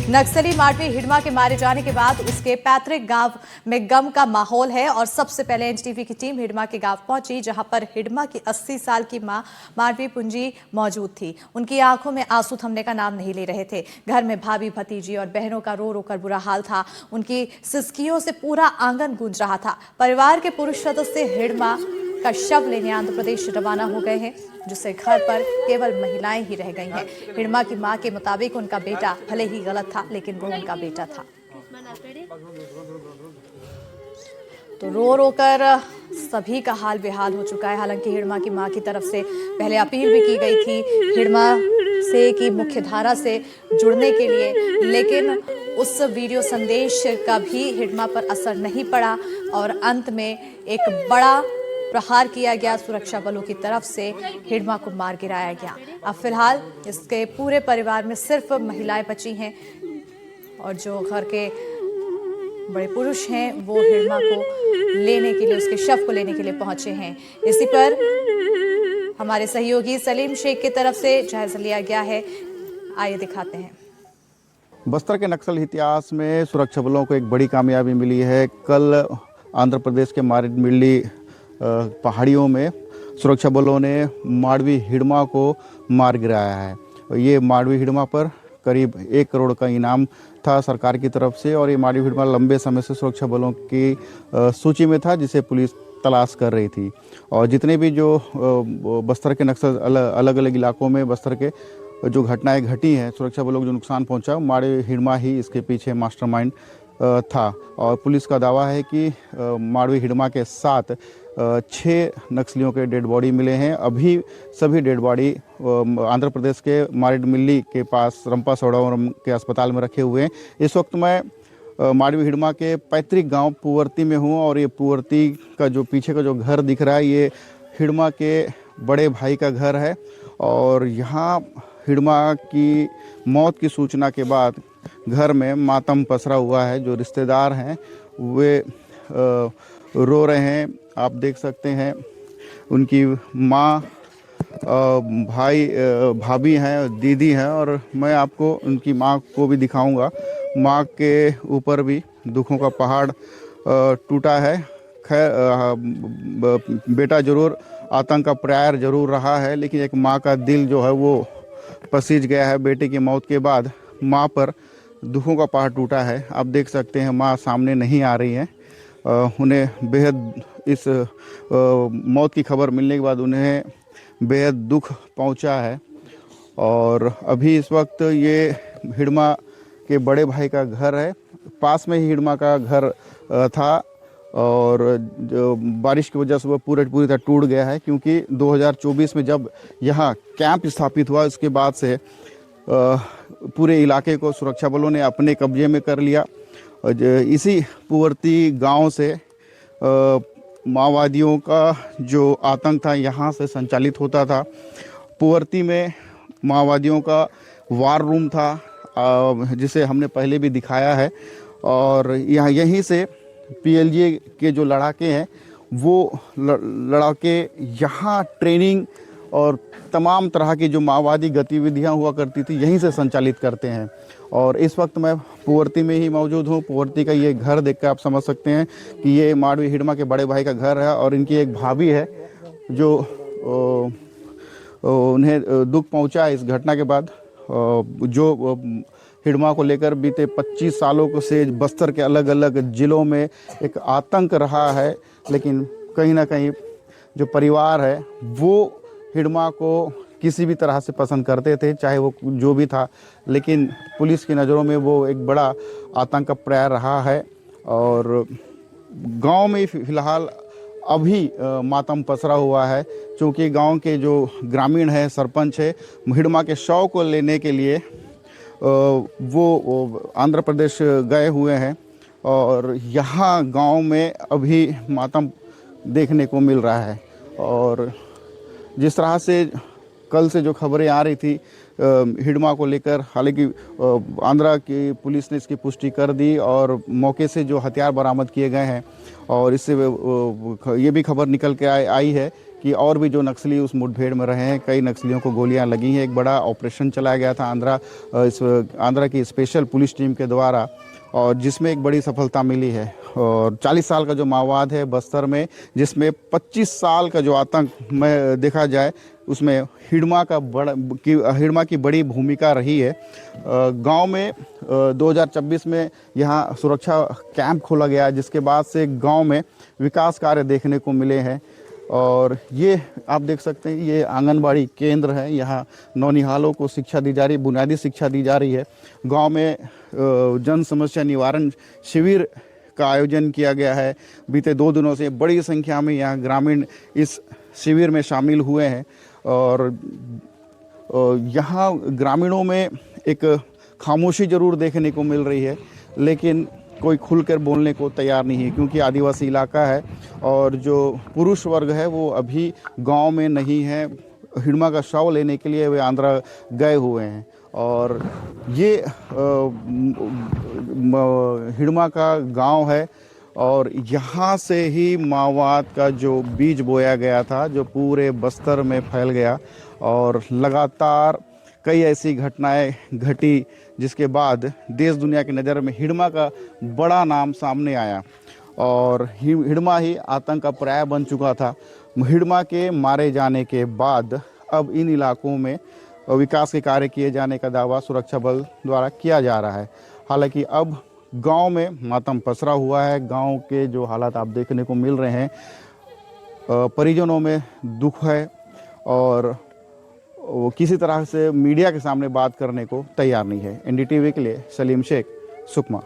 नक्सली माडवी हिडमा के मारे जाने के बाद उसके पैतृक गांव में गम का माहौल है और सबसे पहले एनडीटीवी की टीम हिडमा के गांव पहुंची, जहां पर हिडमा की 80 साल की मां माडवी पुंजी मौजूद थी। उनकी आंखों में आंसू थमने का नाम नहीं ले रहे थे। घर में भाभी, भतीजी और बहनों का रो रो कर बुरा हाल था। उनकी सिसकियों से पूरा आंगन गूंज रहा था। परिवार के पुरुष सदस्य हिडमा का शव लेने आंध्र प्रदेश रवाना हो गए हैं, जिससे घर पर केवल महिलाएं ही रह गई हैं। हिडमा की मां के मुताबिक उनका बेटा भले ही गलत था, लेकिन वो उनका बेटा था। तो रो रो कर सभी का हाल बेहाल हो चुका है। हालांकि हिडमा की मां की तरफ से पहले अपील भी की गई थी हिडमा से कि मुख्यधारा से जुड़ने के लिए, लेकिन उस वीडियो संदेश का भी हिडमा पर असर नहीं पड़ा और अंत में एक बड़ा प्रहार किया गया। सुरक्षा बलों की तरफ से हिडमा को मार गिराया गया। अब फिलहाल इसके पूरे परिवार में सिर्फ महिलाएं बची हैं और जो घर के बड़े पुरुष हैं वो हिडमा को लेने के लिए, उसके शव को लेने के लिए पहुंचे हैं। इसी पर हमारे सहयोगी सलीम शेख की तरफ से जायजा लिया गया है। आइए दिखाते हैं। बस्तर के नक्सल इतिहास में सुरक्षा बलों को एक बड़ी कामयाबी मिली है। कल आंध्र प्रदेश के मारेडमिल्ली पहाड़ियों में सुरक्षा बलों ने माडवी हिडमा को मार गिराया है। ये माडवी हिडमा पर करीब 1 करोड़ का इनाम था सरकार की तरफ से और ये माडवी हिडमा लंबे समय से सुरक्षा बलों की सूची में था, जिसे पुलिस तलाश कर रही थी। और जितने भी जो बस्तर के नक्सल अलग अलग इलाकों में बस्तर के जो घटनाएं घटी हैं, सुरक्षा बलों को जो नुकसान पहुंचा, माडवी हिडमा ही इसके पीछे मास्टरमाइंड था। और पुलिस का दावा है कि माडवी हिडमा के साथ 6 नक्सलियों के डेड बॉडी मिले हैं। अभी सभी डेड बॉडी आंध्र प्रदेश के मारेडमिल्ली के पास रंपा सोडावरम के अस्पताल में रखे हुए हैं। इस वक्त मैं माडवी हिडमा के पैतृक गांव पुवर्ती में हूं और ये पुवर्ती का जो पीछे का जो घर दिख रहा है, ये हिडमा के बड़े भाई का घर है। और यहाँ हिडमा की मौत की सूचना के बाद घर में मातम पसरा हुआ है। जो रिश्तेदार हैं वे रो रहे हैं। आप देख सकते हैं उनकी माँ, भाई, भाभी हैं, दीदी हैं और मैं आपको उनकी माँ को भी दिखाऊंगा। माँ के ऊपर भी दुखों का पहाड़ टूटा है। खैर बेटा जरूर आतंक का प्रयार जरूर रहा है, लेकिन एक माँ का दिल जो है वो पसीज गया है। बेटे की मौत के बाद माँ पर दुखों का पहाड़ टूटा है। आप देख सकते हैं माँ सामने नहीं आ रही हैं। उन्हें बेहद इस मौत की खबर मिलने के बाद उन्हें बेहद दुख पहुंचा है। और अभी इस वक्त ये हिडमा के बड़े भाई का घर है, पास में ही हिडमा का घर था और जो बारिश की वजह से वो पूरी तरह टूट गया है। क्योंकि 2024 में जब यहाँ कैंप स्थापित हुआ, उसके बाद से पूरे इलाके को सुरक्षा बलों ने अपने कब्जे में कर लिया। इसी पुवर्ती गांव से माओवादियों का जो आतंक था यहाँ से संचालित होता था। पुवर्ती में माओवादियों का वार रूम था, जिसे हमने पहले भी दिखाया है। और यहाँ यहीं से पीएलजी के जो लड़ाके हैं वो लड़ाके यहाँ ट्रेनिंग और तमाम तरह की जो माओवादी गतिविधियां हुआ करती थी यहीं से संचालित करते हैं। और इस वक्त मैं पुवर्ती में ही मौजूद हूँ। पुवर्ती का ये घर देख कर आप समझ सकते हैं कि ये माडवी हिडमा के बड़े भाई का घर है और इनकी एक भाभी है जो उन्हें दुख पहुंचा इस घटना के बाद। जो हिडमा को लेकर बीते 25 सालों से बस्तर के अलग अलग ज़िलों में एक आतंक रहा है, लेकिन कहीं ना कहीं जो परिवार है वो हिडमा को किसी भी तरह से पसंद करते थे, चाहे वो जो भी था। लेकिन पुलिस की नज़रों में वो एक बड़ा आतंक का प्रयास रहा है। और गांव में फिलहाल अभी मातम पसरा हुआ है, क्योंकि गांव के जो ग्रामीण है, सरपंच है, हिडमा के शव को लेने के लिए वो आंध्र प्रदेश गए हुए हैं। और यहाँ गांव में अभी मातम देखने को मिल रहा है। और जिस तरह से कल से जो खबरें आ रही थी हिडमा को लेकर, हालांकि आंध्रा की पुलिस ने इसकी पुष्टि कर दी और मौके से जो हथियार बरामद किए गए हैं। और इससे ये भी खबर निकल के आई है कि और भी जो नक्सली उस मुठभेड़ में रहे हैं, कई नक्सलियों को गोलियां लगी हैं। एक बड़ा ऑपरेशन चलाया गया था आंध्रा की स्पेशल पुलिस टीम के द्वारा, और जिसमें एक बड़ी सफलता मिली है। और 40 साल का जो माओवाद है बस्तर में, जिसमें 25 साल का जो आतंक में देखा जाए, उसमें हिडमा की बड़ी भूमिका रही है। गांव में 2026 में यहाँ सुरक्षा कैंप खोला गया, जिसके बाद से गांव में विकास कार्य देखने को मिले हैं। और ये आप देख सकते हैं, ये आंगनबाड़ी केंद्र है। यहाँ नौनिहालों को शिक्षा दी जा रही है, बुनियादी शिक्षा दी जा रही है। गांव में जन समस्या निवारण शिविर का आयोजन किया गया है। बीते 2 दिनों से बड़ी संख्या में यहाँ ग्रामीण इस शिविर में शामिल हुए हैं। और यहाँ ग्रामीणों में एक खामोशी जरूर देखने को मिल रही है, लेकिन कोई खुलकर बोलने को तैयार नहीं है, क्योंकि आदिवासी इलाका है और जो पुरुष वर्ग है वो अभी गांव में नहीं है। हिडमा का शव लेने के लिए वे आंध्रा गए हुए हैं। और ये हिडमा का गांव है, और यहाँ से ही माओवाद का जो बीज बोया गया था, जो पूरे बस्तर में फैल गया। और लगातार कई ऐसी घटनाएं घटी, जिसके बाद देश दुनिया की नज़र में हिडमा का बड़ा नाम सामने आया, और हिडमा ही आतंक का पर्याय बन चुका था। हिडमा के मारे जाने के बाद अब इन इलाकों में विकास के कार्य किए जाने का दावा सुरक्षा बल द्वारा किया जा रहा है। हालांकि अब गांव में मातम पसरा हुआ है। गांव के जो हालात आप देखने को मिल रहे हैं, परिजनों में दुख है, और वो किसी तरह से मीडिया के सामने बात करने को तैयार नहीं है। एनडीटीवी के लिए सलीम शेख, सुकमा।